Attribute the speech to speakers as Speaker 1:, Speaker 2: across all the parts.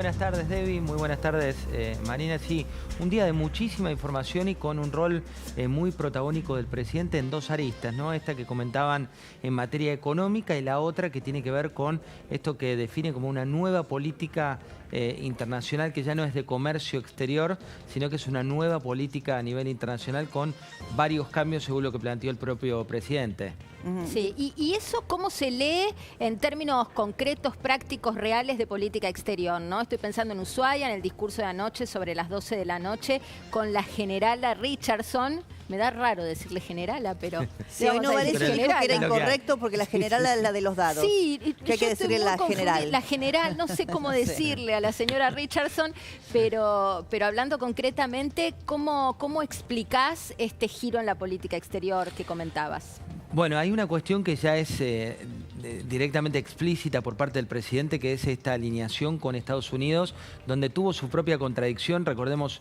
Speaker 1: Buenas tardes, Debbie. Muy buenas tardes, Marina. Sí, un día de muchísima información y con un rol muy protagónico del presidente en dos aristas, ¿no? Esta que comentaban en materia económica y la otra que tiene que ver con esto que define como una nueva política internacional que ya no es de comercio exterior, sino que es una nueva política a nivel internacional con varios cambios según lo que planteó el propio presidente.
Speaker 2: Sí, y eso cómo se lee en términos concretos, prácticos, reales de política exterior, ¿no? Estoy pensando en Ushuaia, en el discurso de anoche sobre las 12 de la noche, con la generala Richardson. Me da raro decirle generala, pero...
Speaker 3: Sí, hoy no vale decir que era incorrecto porque la generala es la de los dados.
Speaker 2: Sí,
Speaker 3: que hay que decirle la general.
Speaker 2: La general, no sé cómo decirle a la señora Richardson, pero hablando concretamente, ¿cómo explicás este giro en la política exterior que comentabas?
Speaker 1: Bueno, hay una cuestión que ya es directamente explícita por parte del presidente, que es esta alineación con Estados Unidos, donde tuvo su propia contradicción. Recordemos,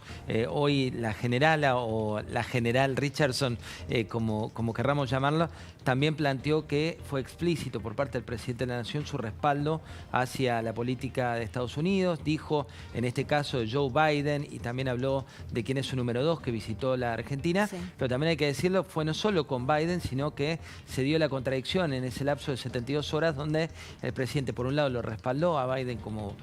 Speaker 1: hoy la generala o la general Richardson, como querramos llamarla, también planteó que fue explícito por parte del presidente de la Nación su respaldo hacia la política de Estados Unidos. Dijo, en este caso, Joe Biden, y también habló de quién es su número 2, que visitó la Argentina. Sí. Pero también hay que decirlo, fue no solo con Biden, sino que se dio la contradicción en ese lapso de 72 horas donde el presidente por un lado lo respaldó a Biden como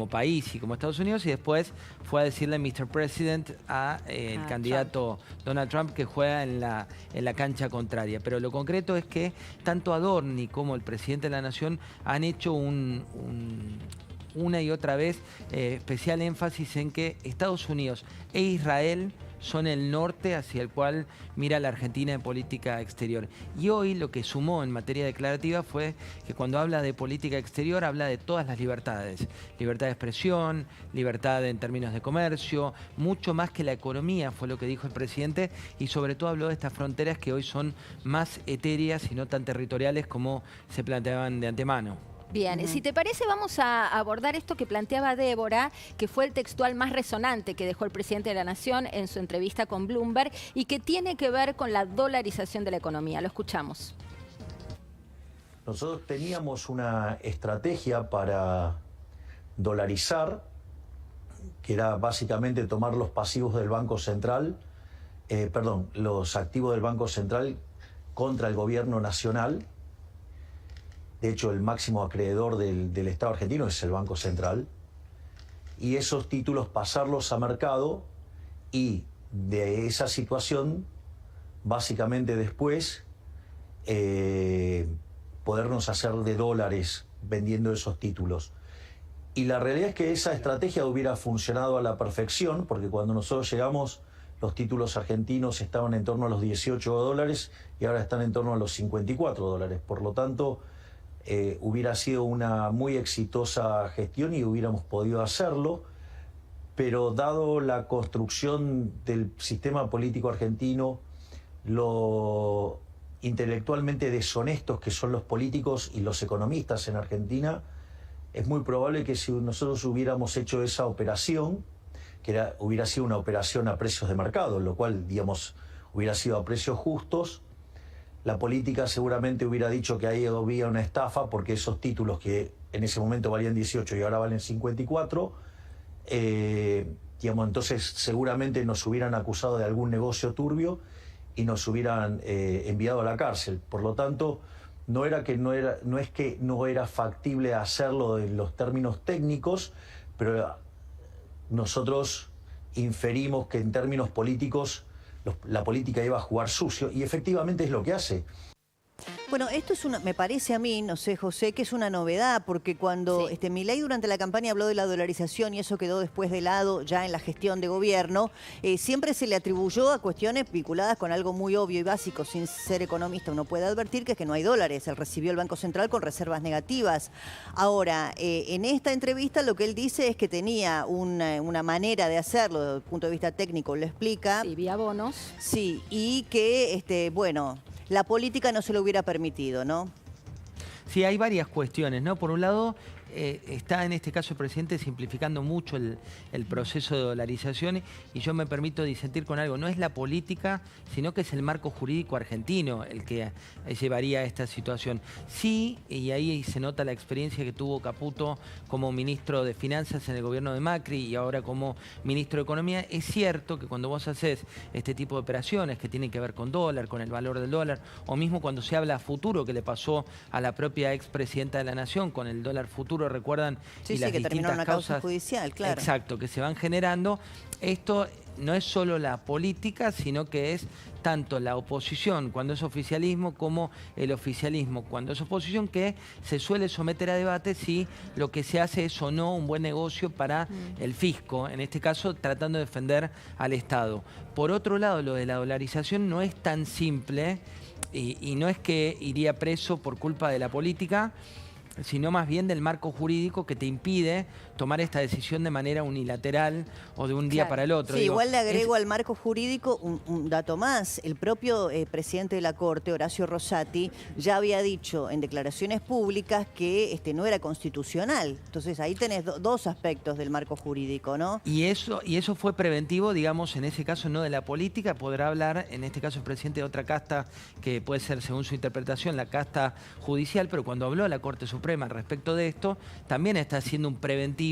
Speaker 1: país y como Estados Unidos, y después fue a decirle Mr. President al candidato Donald Trump, que juega en la cancha contraria. Pero lo concreto es que tanto Adorni como el presidente de la Nación han hecho una y otra vez especial énfasis en que Estados Unidos e Israel son el norte hacia el cual mira la Argentina en política exterior. Y hoy lo que sumó en materia declarativa fue que cuando habla de política exterior habla de todas las libertades. Libertad de expresión, libertad en términos de comercio, mucho más que la economía, fue lo que dijo el presidente, y sobre todo habló de estas fronteras que hoy son más etéreas y no tan territoriales como se planteaban de antemano.
Speaker 2: Bien, si te parece vamos a abordar esto que planteaba Débora, que fue el textual más resonante que dejó el presidente de la Nación en su entrevista con Bloomberg y que tiene que ver con la dolarización de la economía. Lo escuchamos.
Speaker 4: Nosotros teníamos una estrategia para dolarizar, que era básicamente tomar los pasivos del Banco Central, los activos del Banco Central contra el gobierno nacional. De hecho, el máximo acreedor del Estado argentino es el Banco Central. Y esos títulos pasarlos a mercado y de esa situación, básicamente después, podernos hacer de dólares vendiendo esos títulos. Y la realidad es que esa estrategia hubiera funcionado a la perfección, porque cuando nosotros llegamos, los títulos argentinos estaban en torno a los 18 dólares y ahora están en torno a los 54 dólares. Por lo tanto, hubiera sido una muy exitosa gestión y hubiéramos podido hacerlo, pero dado la construcción del sistema político argentino, lo intelectualmente deshonestos que son los políticos y los economistas en Argentina, es muy probable que si nosotros hubiéramos hecho esa operación, hubiera sido una operación a precios de mercado, lo cual, digamos, hubiera sido a precios justos. La política seguramente hubiera dicho que ahí había una estafa porque esos títulos que en ese momento valían 18 y ahora valen 54, entonces seguramente nos hubieran acusado de algún negocio turbio y nos hubieran enviado a la cárcel. Por lo tanto, no es que no era factible hacerlo en los términos técnicos, pero nosotros inferimos que en términos políticos la política iba a jugar sucio y efectivamente es lo que hace.
Speaker 3: Bueno, esto es me parece a mí, no sé, José, que es una novedad, porque cuando Milei durante la campaña habló de la dolarización y eso quedó después de lado ya en la gestión de gobierno, siempre se le atribuyó a cuestiones vinculadas con algo muy obvio y básico. Sin ser economista uno puede advertir que es que no hay dólares. Él recibió el Banco Central con reservas negativas. Ahora, en esta entrevista lo que él dice es que tenía una manera de hacerlo desde el punto de vista técnico, lo explica.
Speaker 2: Sí, vía bonos.
Speaker 3: Sí, y que, la política no se lo hubiera permitido, ¿no?
Speaker 1: Sí, hay varias cuestiones, ¿no? Por un lado, está en este caso el presidente simplificando mucho el proceso de dolarización y yo me permito disentir con algo. No es la política, sino que es el marco jurídico argentino el que llevaría a esta situación. Sí, y ahí se nota la experiencia que tuvo Caputo como ministro de Finanzas en el gobierno de Macri y ahora como ministro de Economía. Es cierto que cuando vos haces este tipo de operaciones que tienen que ver con dólar, con el valor del dólar, o mismo cuando se habla a futuro, que le pasó a la propia expresidenta de la Nación con el dólar futuro, recuerdan,
Speaker 3: sí,
Speaker 1: y
Speaker 3: sí,
Speaker 1: las
Speaker 3: que terminó en una
Speaker 1: causas
Speaker 3: causa judicial, claro.
Speaker 1: Exacto, que se van generando. Esto no es solo la política, sino que es tanto la oposición cuando es oficialismo como el oficialismo cuando es oposición, que se suele someter a debate si lo que se hace es o no un buen negocio para el fisco, en este caso tratando de defender al Estado. Por otro lado, lo de la dolarización no es tan simple y no es que iría preso por culpa de la política, sino más bien del marco jurídico que te impide tomar esta decisión de manera unilateral o de un día para el otro.
Speaker 3: Sí, igual le agrego al marco jurídico un dato más. El propio presidente de la Corte, Horacio Rosati, ya había dicho en declaraciones públicas que no era constitucional. Entonces ahí tenés dos aspectos del marco jurídico, ¿no?
Speaker 1: Y eso fue preventivo, digamos, en ese caso no de la política, podrá hablar, en este caso el presidente de otra casta, que puede ser, según su interpretación, la casta judicial, pero cuando habló la Corte Suprema respecto de esto, también está haciendo un preventivo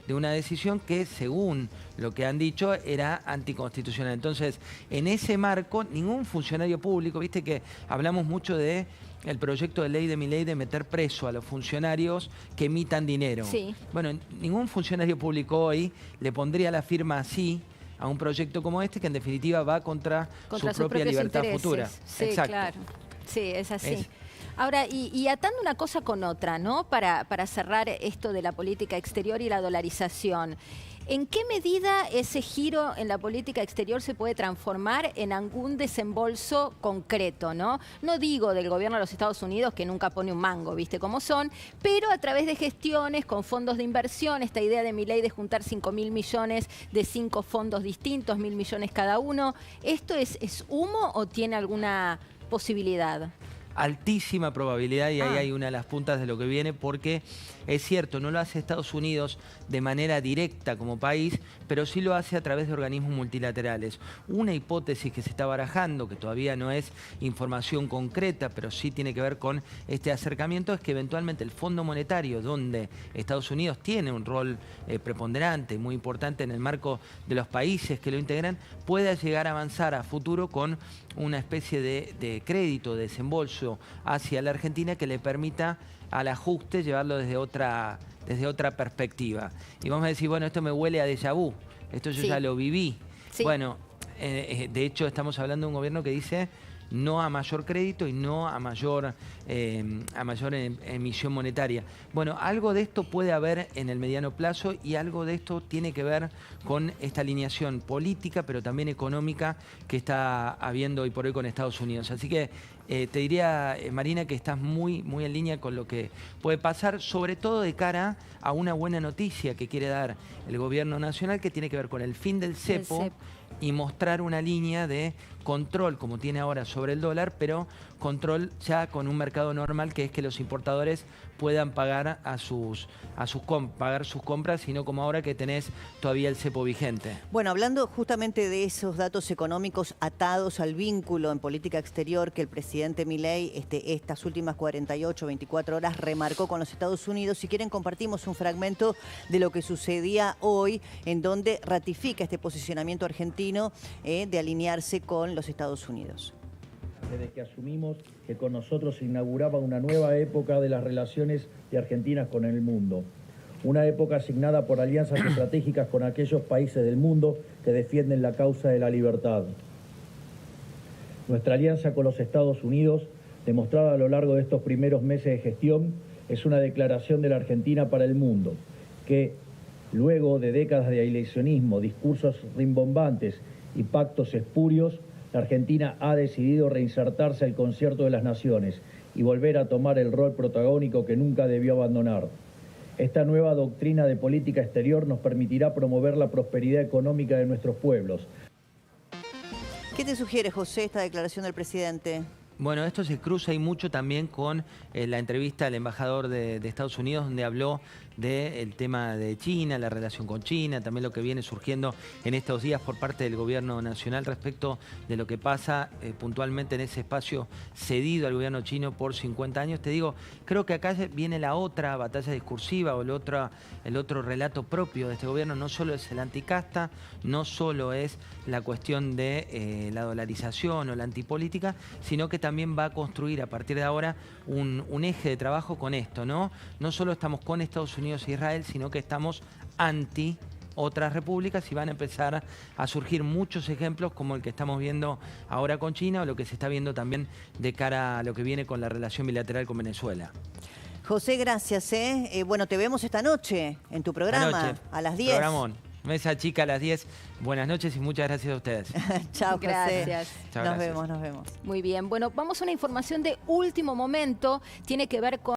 Speaker 1: de una decisión que, según lo que han dicho, era anticonstitucional. Entonces, en ese marco, ningún funcionario público, viste que hablamos mucho de el proyecto de ley de Milei de meter preso a los funcionarios que emitan dinero.
Speaker 2: Sí.
Speaker 1: Bueno, ningún funcionario público hoy le pondría la firma así a un proyecto como este, que en definitiva va contra su propia libertad futura.
Speaker 2: Sí,
Speaker 1: exacto.
Speaker 2: Claro. Sí, es así.
Speaker 1: Ahora,
Speaker 2: y atando una cosa con otra, ¿no? Para cerrar esto de la política exterior y la dolarización. ¿En qué medida ese giro en la política exterior se puede transformar en algún desembolso concreto, ¿no? No digo del gobierno de los Estados Unidos, que nunca pone un mango, ¿viste cómo son? Pero a través de gestiones con fondos de inversión, esta idea de Milei de juntar 5.000 millones de 5 fondos distintos, 1.000 millones cada uno, ¿esto es humo o tiene alguna posibilidad?
Speaker 1: Altísima probabilidad, y ahí hay una de las puntas de lo que viene, porque es cierto, no lo hace Estados Unidos de manera directa como país, pero sí lo hace a través de organismos multilaterales. Una hipótesis que se está barajando, que todavía no es información concreta, pero sí tiene que ver con este acercamiento, es que eventualmente el Fondo Monetario, donde Estados Unidos tiene un rol preponderante, muy importante en el marco de los países que lo integran, pueda llegar a avanzar a futuro con una especie de crédito, de desembolso hacia la Argentina que le permita al ajuste llevarlo desde otra perspectiva. Y vamos a decir, bueno, esto me huele a déjà vu, esto yo ya lo viví.
Speaker 2: Sí.
Speaker 1: Bueno, de hecho estamos hablando de un gobierno que dice no a mayor crédito y no a mayor emisión monetaria. Bueno, algo de esto puede haber en el mediano plazo y algo de esto tiene que ver con esta alineación política, pero también económica que está habiendo hoy por hoy con Estados Unidos. Así que te diría, Marina, que estás muy en línea con lo que puede pasar, sobre todo de cara a una buena noticia que quiere dar el gobierno nacional, que tiene que ver con el fin del cepo y mostrar una línea de control, como tiene ahora sobre el dólar, pero control ya con un mercado normal, que es que los importadores puedan pagar pagar sus compras, y no como ahora que tenés todavía el cepo vigente.
Speaker 3: Bueno, hablando justamente de esos datos económicos atados al vínculo en política exterior que el presidente Milei estas últimas 48, 24 horas remarcó con los Estados Unidos, si quieren compartimos un fragmento de lo que sucedía hoy, en donde ratifica este posicionamiento argentino de alinearse con los Estados Unidos.
Speaker 5: Desde que asumimos que con nosotros se inauguraba una nueva época de las relaciones de Argentina con el mundo. Una época asignada por alianzas estratégicas con aquellos países del mundo que defienden la causa de la libertad. Nuestra alianza con los Estados Unidos, demostrada a lo largo de estos primeros meses de gestión, es una declaración de la Argentina para el mundo, que luego de décadas de aislacionismo, discursos rimbombantes y pactos espurios, la Argentina ha decidido reinsertarse al concierto de las naciones y volver a tomar el rol protagónico que nunca debió abandonar. Esta nueva doctrina de política exterior nos permitirá promover la prosperidad económica de nuestros pueblos.
Speaker 3: ¿Qué te sugiere, José, esta declaración del presidente?
Speaker 1: Bueno, esto se cruza y mucho también con la entrevista al embajador de Estados Unidos, donde habló del tema de China, la relación con China, también lo que viene surgiendo en estos días por parte del gobierno nacional respecto de lo que pasa puntualmente en ese espacio cedido al gobierno chino por 50 años. Te digo, creo que acá viene la otra batalla discursiva o el otro relato propio de este gobierno. No solo es el anticasta, no solo es la cuestión de la dolarización o la antipolítica, sino que también va a construir a partir de ahora un eje de trabajo con esto, ¿no? No solo estamos con Estados Unidos e Israel, sino que estamos anti otras repúblicas y van a empezar a surgir muchos ejemplos como el que estamos viendo ahora con China o lo que se está viendo también de cara a lo que viene con la relación bilateral con Venezuela.
Speaker 3: José, gracias. Bueno, te vemos esta noche en tu programa, a las 10.
Speaker 1: Programón. Mesa Chica a las 10. Buenas noches y muchas gracias a ustedes.
Speaker 3: Chao, José.
Speaker 2: Gracias.
Speaker 3: Nos vemos.
Speaker 2: Muy bien. Bueno, vamos a una información de último momento. Tiene que ver con